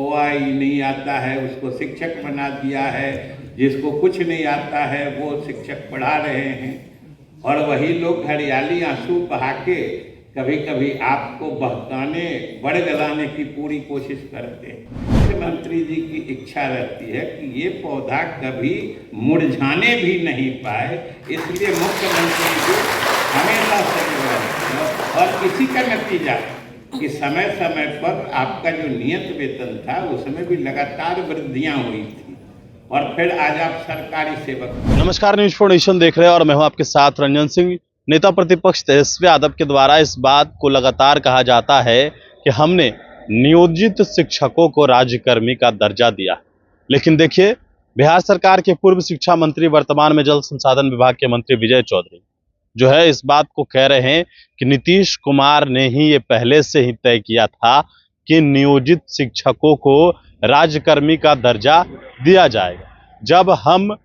ओआ ही नहीं आता है उसको शिक्षक बना दिया है, जिसको कुछ नहीं आता है वो शिक्षक पढ़ा रहे हैं। और वही लोग हरियाली आंसू बहा के कभी कभी आपको बहकाने बड़गलाने की पूरी कोशिश करते हैं। मुख्यमंत्री जी की इच्छा रहती है कि ये पौधा कभी मुरझाने भी नहीं पाए, इसलिए मुख्यमंत्री जी हमेशा सजग रहते हैं। और इसी का नतीजा कि समय समय पर आपका जो नियत वेतन था उसमें भी लगातार वृद्धियां हुई थी, और फिर आज आप सरकारी सेवक। नमस्कार, न्यूज़ फॉर नेशन देख रहे हैं और मैं हूं आपके साथ रंजन सिंह। नेता प्रतिपक्ष तेजस्वी यादव के द्वारा इस बात को लगातार कहा जाता है कि हमने नियोजित शिक्षकों को राज्यकर्मी का दर्जा दिया, लेकिन देखिए बिहार सरकार के पूर्व शिक्षा मंत्री, वर्तमान में जल संसाधन विभाग के मंत्री विजय चौधरी जो है इस बात को कह रहे हैं कि नीतीश कुमार ने ही ये पहले से ही तय किया था कि नियोजित शिक्षकों को राज्यकर्मी का दर्जा दिया जाएगा। जब हम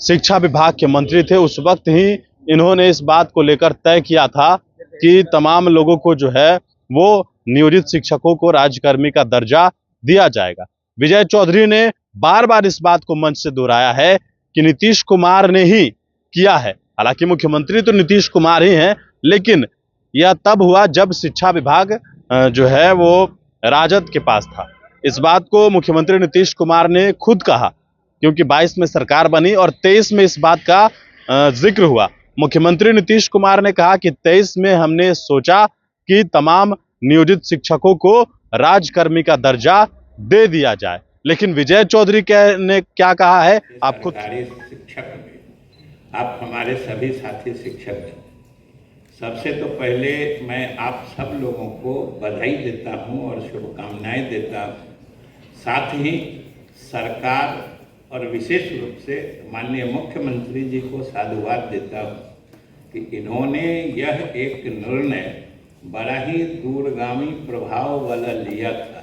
शिक्षा विभाग के मंत्री थे उस वक्त ही इन्होंने इस बात को लेकर तय किया था कि तमाम लोगों को जो है वो नियोजित शिक्षकों को राज्यकर्मी का दर्जा दिया जाएगा। विजय चौधरी ने बार बार इस बात को मंच से दोहराया है कि नीतीश कुमार ने ही किया है। हालांकि मुख्यमंत्री तो नीतीश कुमार ही हैं, लेकिन यह तब हुआ जब शिक्षा विभाग जो है वो राजद के पास था। इस बात को मुख्यमंत्री नीतीश कुमार ने खुद कहा, क्योंकि 22 में सरकार बनी और 23 में इस बात का जिक्र हुआ। मुख्यमंत्री नीतीश कुमार ने कहा कि 23 में हमने सोचा कि तमाम नियोजित शिक्षकों को राज्यकर्मी का दर्जा दे दिया जाए, लेकिन विजय चौधरी ने क्या कहा है आप खुद। शिक्षक में आप हमारे सभी साथी शिक्षक हैं। सबसे तो पहले मैं आप सब लोगों को बधाई देता हूं और शुभकामनाएं देता हूं। साथ ही सरकार और विशेष रूप से माननीय मुख्यमंत्री जी को साधुवाद देता हूं कि इन्होंने यह एक निर्णय बड़ा ही दूरगामी प्रभाव वाला लिया था,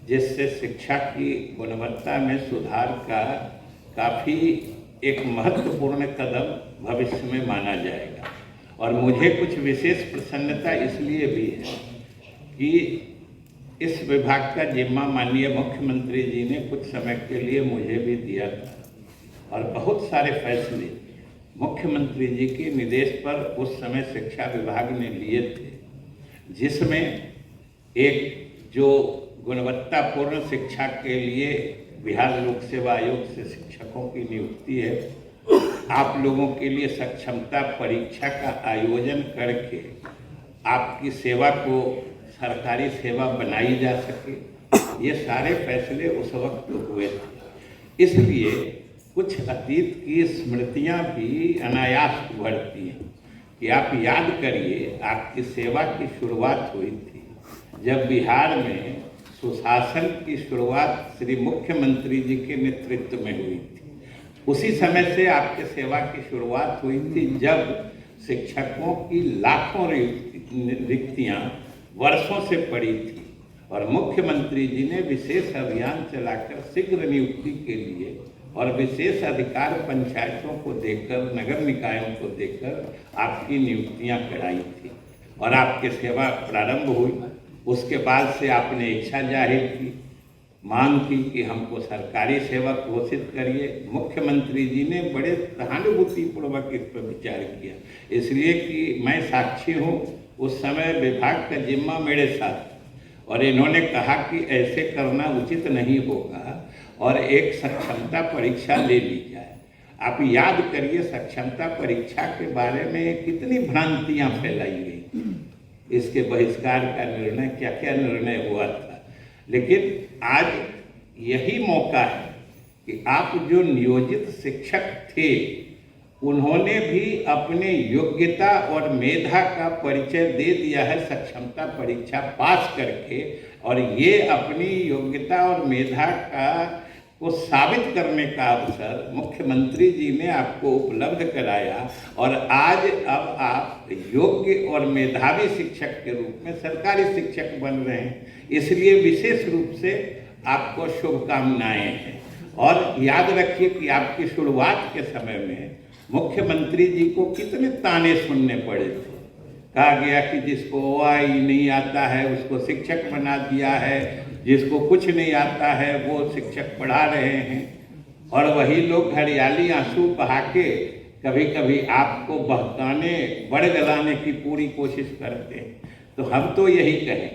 जिससे शिक्षा की गुणवत्ता में सुधार का काफ़ी एक महत्वपूर्ण कदम भविष्य में माना जाएगा। और मुझे कुछ विशेष प्रसन्नता इसलिए भी है कि इस विभाग का जिम्मा माननीय मुख्यमंत्री जी ने कुछ समय के लिए मुझे भी दिया था, और बहुत सारे फैसले मुख्यमंत्री जी के निर्देश पर उस समय शिक्षा विभाग ने लिए थे, जिसमें एक जो गुणवत्तापूर्ण शिक्षा के लिए बिहार लोक सेवा आयोग से शिक्षकों की नियुक्ति है, आप लोगों के लिए सक्षमता परीक्षा का आयोजन करके आपकी सेवा को सरकारी सेवा बनाई जा सके, ये सारे फैसले उस वक्त हुए थे। इसलिए कुछ अतीत की स्मृतियां भी अनायास उभरती हैं कि आप याद करिए आपकी सेवा की शुरुआत हुई थी जब बिहार में सुशासन की शुरुआत श्री मुख्यमंत्री जी के नेतृत्व में हुई थी। उसी समय से आपके सेवा की शुरुआत हुई थी जब शिक्षकों की लाखों रिक्तियां वर्षों से पड़ी थी, और मुख्यमंत्री जी ने विशेष अभियान चलाकर शीघ्र नियुक्ति के लिए और विशेष अधिकार पंचायतों को देकर, नगर निकायों को देकर आपकी नियुक्तियां कराई थी और आपकी सेवा प्रारंभ हुई। उसके बाद से आपने इच्छा जाहिर की, मांग की कि हमको सरकारी सेवक घोषित करिए। मुख्यमंत्री जी ने बड़े सहानुभूतिपूर्वक इस पर विचार किया, इसलिए कि मैं साक्षी हूँ, उस समय विभाग का जिम्मा मेरे साथ, और इन्होंने कहा कि ऐसे करना उचित नहीं होगा और एक सक्षमता परीक्षा ले ली जाए। आप याद करिए सक्षमता परीक्षा के बारे में कितनी भ्रांतियाँ फैलाई गई, इसके बहिष्कार का निर्णय, क्या क्या निर्णय हुआ था। लेकिन आज यही मौका है कि आप जो नियोजित शिक्षक थे उन्होंने भी अपने योग्यता और मेधा का परिचय दे दिया है सक्षमता परीक्षा पास करके, और ये अपनी योग्यता और मेधा का को साबित करने का अवसर मुख्यमंत्री जी ने आपको उपलब्ध कराया, और आज अब आप योग्य और मेधावी शिक्षक के रूप में सरकारी शिक्षक बन रहे हैं। इसलिए विशेष रूप से आपको शुभकामनाएं हैं। और याद रखिए कि आपकी शुरुआत के समय में मुख्यमंत्री जी को कितने ताने सुनने पड़े थे। कहा गया कि जिसको OI नहीं आता है उसको शिक्षक बना दिया है, जिसको कुछ नहीं आता है वो शिक्षक पढ़ा रहे हैं, और वही लोग हरियाली आंसू बहा के कभी कभी आपको बहकाने बड़गलाने की पूरी कोशिश करते हैं। तो हम तो यही कहें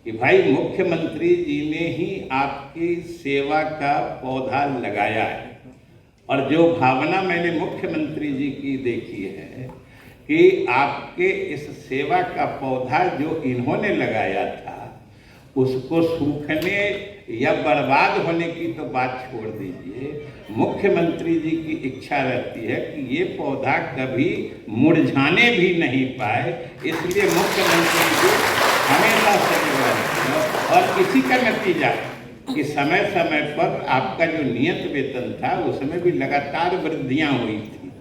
कि भाई मुख्यमंत्री जी ने ही आपकी सेवा का पौधा लगाया है, और जो भावना मैंने मुख्यमंत्री जी की देखी है कि आपके इस सेवा का पौधा जो इन्होंने लगाया था उसको सूखने या बर्बाद होने की तो बात छोड़ दीजिए, मुख्यमंत्री जी की इच्छा रहती है कि ये पौधा कभी मुरझाने भी नहीं पाए, इसलिए मुख्यमंत्री जी हमेशा सजग रहते हैं। और इसी का नतीजा कि समय समय पर आपका जो नियत वेतन था उसमें भी लगातार वृद्धियां हुई थी,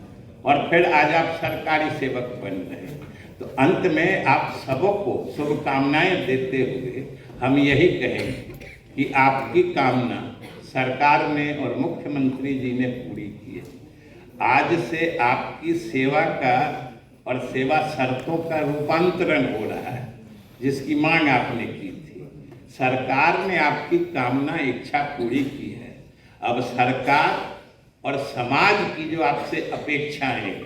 और फिर आज आप सरकारी सेवक बन रहे हैं। तो अंत में आप सबको शुभकामनाएं देते हुए हम यही कहेंगे कि आपकी कामना सरकार ने और मुख्यमंत्री जी ने पूरी की है। आज से आपकी सेवा का और सेवा शर्तों का रूपांतरण हो रहा है, जिसकी मांग आपने की थी। सरकार ने आपकी कामना इच्छा पूरी की है। अब सरकार और समाज की जो आपसे अपेक्षाएं हैं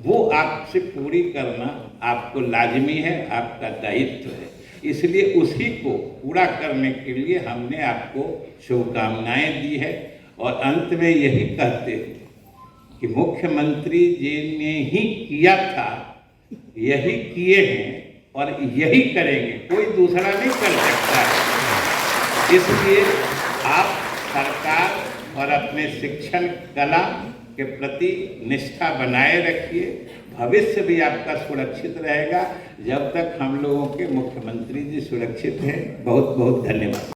वो आपसे पूरी करना आपको लाजमी है, आपका दायित्व है। इसलिए उसी को पूरा करने के लिए हमने आपको शुभकामनाएं दी है, और अंत में यही कहते हैं कि मुख्यमंत्री जी ने ही किया था, यही किए हैं और यही करेंगे, कोई दूसरा नहीं कर सकता है। इसलिए आप सरकार और अपने शिक्षण कला के प्रति निष्ठा बनाए रखिए। भविष्य भी आपका सुरक्षित रहेगा जब तक हम लोगों के मुख्यमंत्री जी सुरक्षित हैं। बहुत बहुत धन्यवाद।